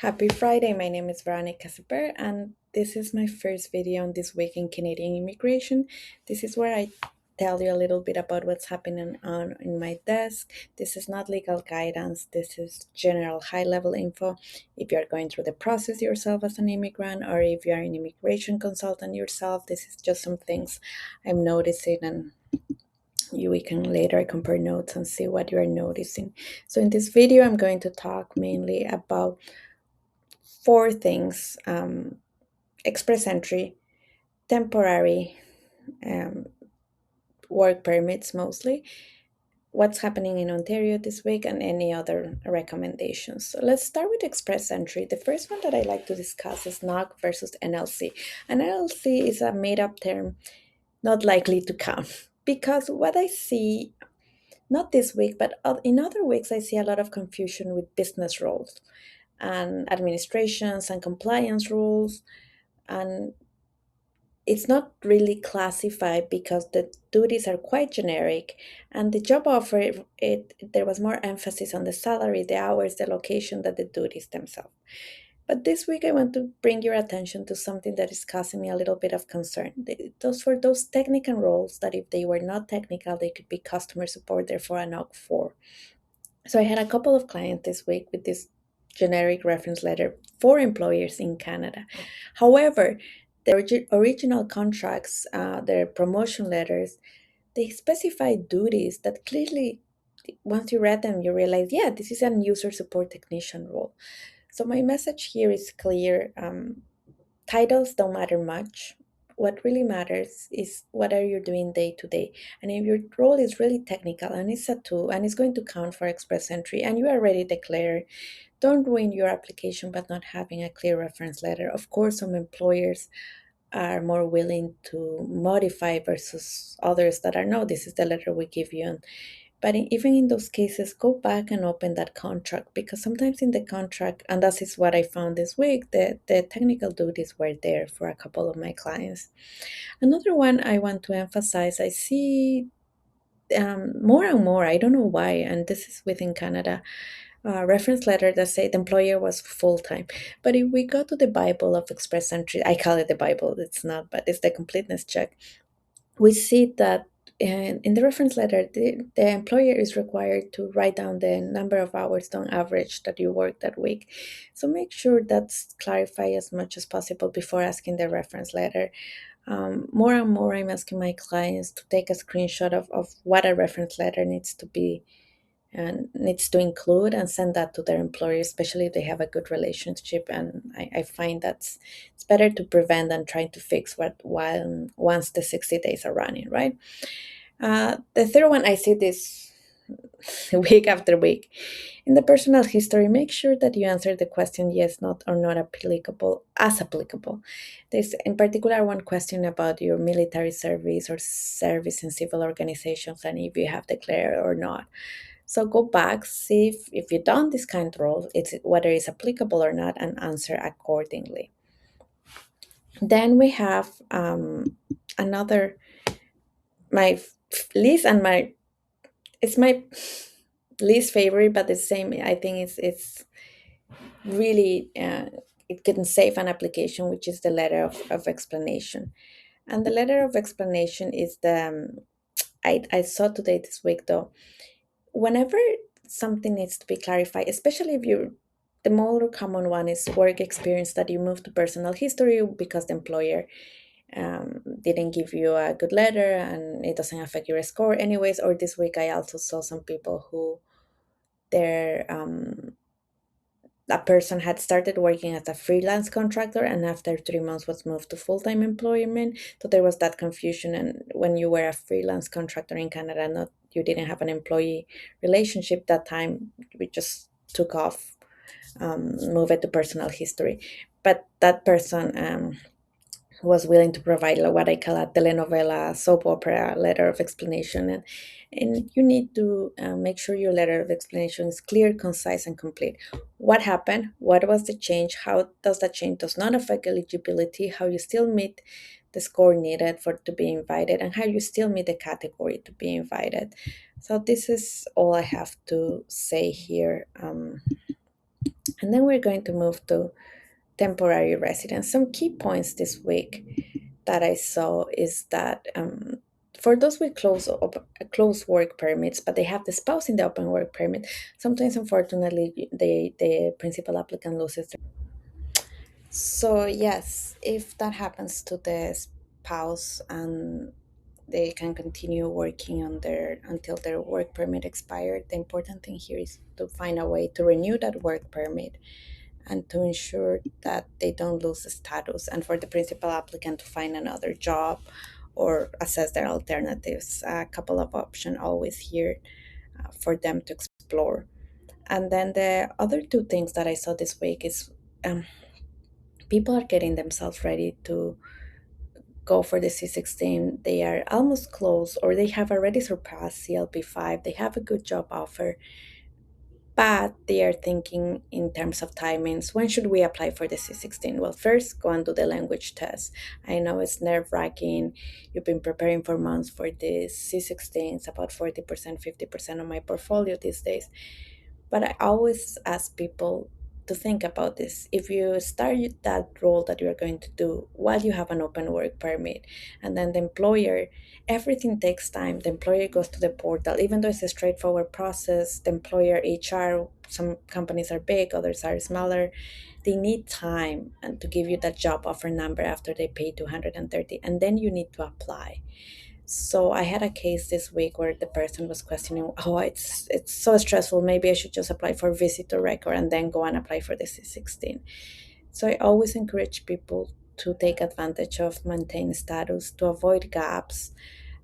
Happy Friday. My name is Veronica Seper, and this is my first video on this week in Canadian immigration. This is where I tell you a little bit about what's happening on in my desk. This is not legal guidance. This is general high-level info. If you are going through the process yourself as an immigrant, or if you are an immigration consultant yourself, this is just some things I'm noticing, and we can later compare notes and see what you are noticing. So in this video, I'm going to talk mainly about four things: express entry, temporary um, work permits mostly, what's happening in Ontario this week, and any other recommendations. So let's start with express entry. The first one that I like to discuss is NOC versus NLC. An NLC is a made up term not likely to count because what I see, not this week, but in other weeks, I see a lot of confusion with business roles and administrations and compliance rules, and it's not really classified because the duties are quite generic, and the job offer, there was more emphasis on the salary, the hours, the location than the duties themselves. But this week I want to bring your attention to something that is causing me a little bit of concern. Those for those technical roles that if they were not technical, they could be customer support, therefore an OC 4. So I had a couple of clients this week with this generic reference letter for employers in Canada. However, the original contracts, their promotion letters, they specify duties that clearly, once you read them, you realize, yeah, this is an user support technician role. So my message here is clear. Titles don't matter much. What really matters is what are you doing day to day. And if your role is really technical and it's a tool and it's going to count for express entry and you are already declared, don't ruin your application by not having a clear reference letter. Of course, some employers are more willing to modify versus others that are no, this is the letter we give you. But even in those cases, go back and open that contract because sometimes in the contract, and that is what I found this week, the technical duties were there for a couple of my clients. Another one I want to emphasize, I see more and more, I don't know why, and this is within Canada, reference letter that say the employer was full-time. But if we go to the Bible of express entry, I call it the Bible, it's not, but it's the completeness check, we see that in the reference letter, the employer is required to write down the number of hours on average that you work that week. So make sure that's clarified as much as possible before asking the reference letter. More and more, I'm asking my clients to take a screenshot of what a reference letter needs to be and needs to include and send that to their employer, especially if they have a good relationship. And I find that's it's better to prevent than trying to fix what while once the 60 days are running, right? The third one, I see this week after week. In the personal history, make sure that you answer the question yes, not, or not applicable as applicable. There's in particular one question about your military service or service in civil organizations and if you have declared or not. So go back, see if you've done this kind of role, it's whether it's applicable or not, and answer accordingly. Then we have another my least and my it's my least favorite, but the same. I think it's really it can save an application, which is the letter of explanation. And the letter of explanation is the I saw today this week though. Whenever something needs to be clarified, especially if you the more common one is work experience that you move to personal history because the employer didn't give you a good letter and it doesn't affect your score anyways. Or this week I also saw some people who their a person had started working as a freelance contractor and after 3 months was moved to full-time employment. So there was that confusion, and when you were a freelance contractor in Canada, not you didn't have an employee relationship that time, we just took off, move it to personal history. But that person was willing to provide what I call a telenovela soap opera letter of explanation. And you need to make sure your letter of explanation is clear, concise, and complete. What happened? What was the change? How does that change does not affect eligibility? How you still meet the score needed for to be invited, and how you still meet the category to be invited. So this is all I have to say here. And then we're going to move to temporary residence. Some key points this week that I saw is that for those with close work permits, but they have the spouse in the open work permit, sometimes unfortunately the principal applicant loses. So yes, if that happens to the spouse and they can continue working on their until their work permit expired, the important thing here is to find a way to renew that work permit and to ensure that they don't lose the status, and for the principal applicant to find another job or assess their alternatives. A couple of options always here for them to explore. And then the other two things that I saw this week is um, people are getting themselves ready to go for the C-16. They are almost close or they have already surpassed CLP5. They have a good job offer, but they are thinking in terms of timings. When should we apply for the C-16? Well, first, go and do the language test. I know it's nerve-wracking. You've been preparing for months for this C-16. It's about 40%, 50% of my portfolio these days. But I always ask people to think about this. If you start that role that you're going to do while you have an open work permit, and then the employer, everything takes time. The employer goes to the portal, even though it's a straightforward process. The employer HR, some companies are big, others are smaller. They need time and to give you that job offer number after they pay 230, and then you need to apply. So I had a case this week where the person was questioning, oh, it's so stressful. Maybe I should just apply for visitor record and then go and apply for the C-16. So I always encourage people to take advantage of maintain status, to avoid gaps,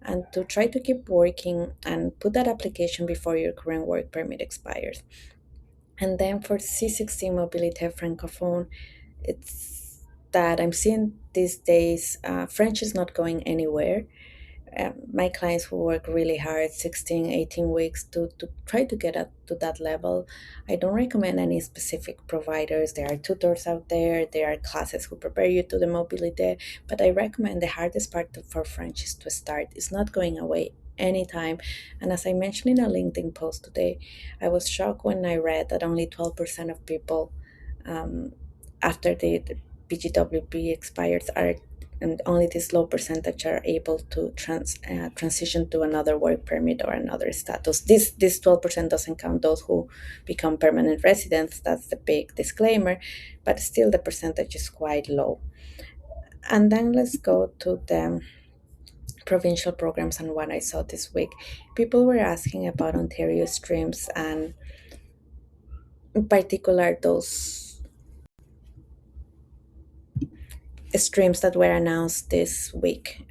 and to try to keep working and put that application before your current work permit expires. And then for C-16 Mobilite Francophone, it's that I'm seeing these days French is not going anywhere. My clients who work really hard 16, 18 weeks to try to get up to that level. I don't recommend any specific providers. There are tutors out there, there are classes who prepare you to the mobility, but I recommend the hardest part for French is to start. It's not going away anytime. And as I mentioned in a LinkedIn post today, I was shocked when I read that only 12% of people um, after the PGWP expires are, and only this low percentage are able to transition to another work permit or another status. This 12% doesn't count those who become permanent residents. That's the big disclaimer, but still the percentage is quite low. And then let's go to the provincial programs and what I saw this week. People were asking about Ontario streams and in particular those streams that were announced this week.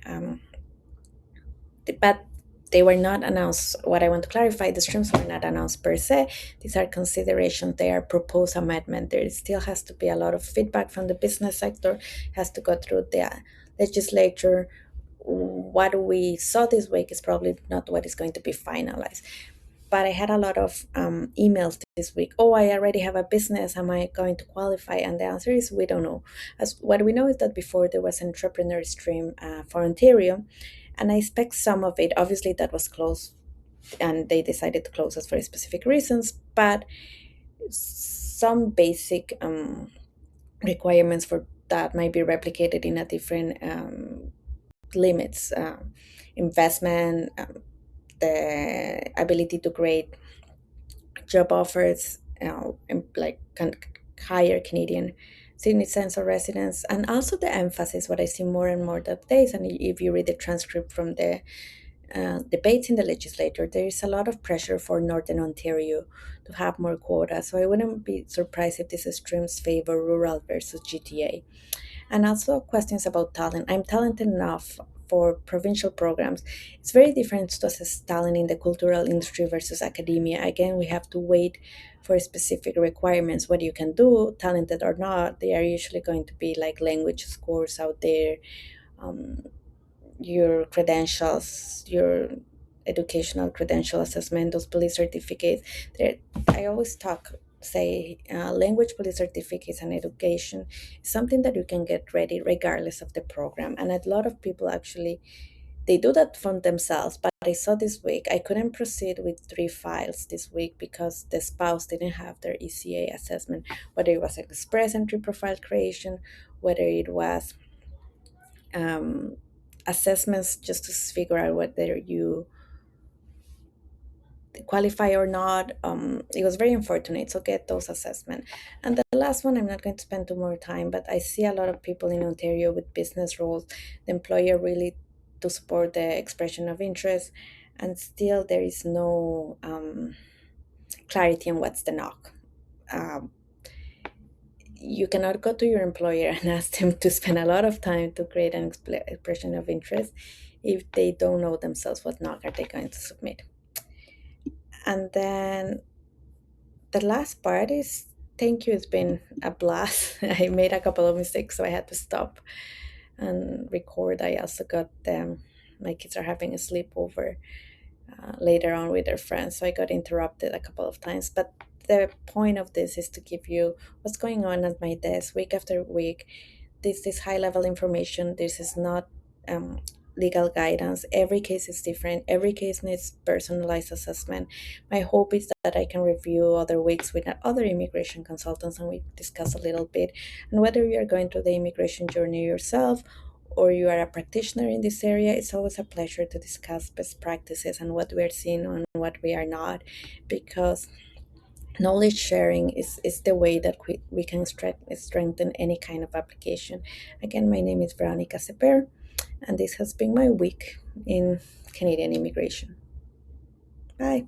But they were not announced. What I want to clarify, the streams were not announced per se. These are considerations, they are proposed amendment. There still has to be a lot of feedback from the business sector, has to go through the legislature. What we saw this week is probably not what is going to be finalized. But I had a lot of emails this week. Oh, I already have a business. Am I going to qualify? And the answer is we don't know. As what we know is that before there was an entrepreneur stream for Ontario, and I expect some of it. Obviously, that was closed, and they decided to close us for specific reasons. But some basic requirements for that might be replicated in a different limits, investment, the ability to create job offers, like higher Canadian citizens or residents, and also the emphasis. What I see more and more these days, and if you read the transcript from the debates in the legislature, there is a lot of pressure for Northern Ontario to have more quota. So I wouldn't be surprised if these streams favor rural versus GTA. And also questions about talent. I'm talented enough for provincial programs. It's very different to assess talent in the cultural industry versus academia. Again, we have to wait for specific requirements. What you can do, talented or not, they are usually going to be like language scores out there, um, your credentials, your educational credential assessment, those police certificates. There, I always say language police certificates and education is something that you can get ready regardless of the program. And a lot of people actually they do that from themselves. But I saw this week I couldn't proceed with 3 files this week because the spouse didn't have their ECA assessment, whether it was express entry profile creation, whether it was um, assessments just to figure out whether you qualify or not. It was very unfortunate. So get those assessment. And the last one, I'm not going to spend too more time, but I see a lot of people in Ontario with business roles. The employer really to support the expression of interest, and still there is no clarity on what's the knock. Um, you cannot go to your employer and ask them to spend a lot of time to create an expression of interest if they don't know themselves what knock are they going to submit. And then the last part is thank you. It's been a blast. I made a couple of mistakes, so I had to stop and record. I also got my kids are having a sleepover later on with their friends, so I got interrupted a couple of times. But the point of this is to give you what's going on at my desk week after week. This is high level information. This is not um, legal guidance. Every case is different. Every case needs personalized assessment. My hope is that I can review other weeks with other immigration consultants and we discuss a little bit. And whether you are going through the immigration journey yourself or you are a practitioner in this area, it's always a pleasure to discuss best practices and what we are seeing and what we are not, because knowledge sharing is the way that we can strengthen any kind of application. Again, my name is Veronica Seper, and this has been my week in Canadian immigration. Bye.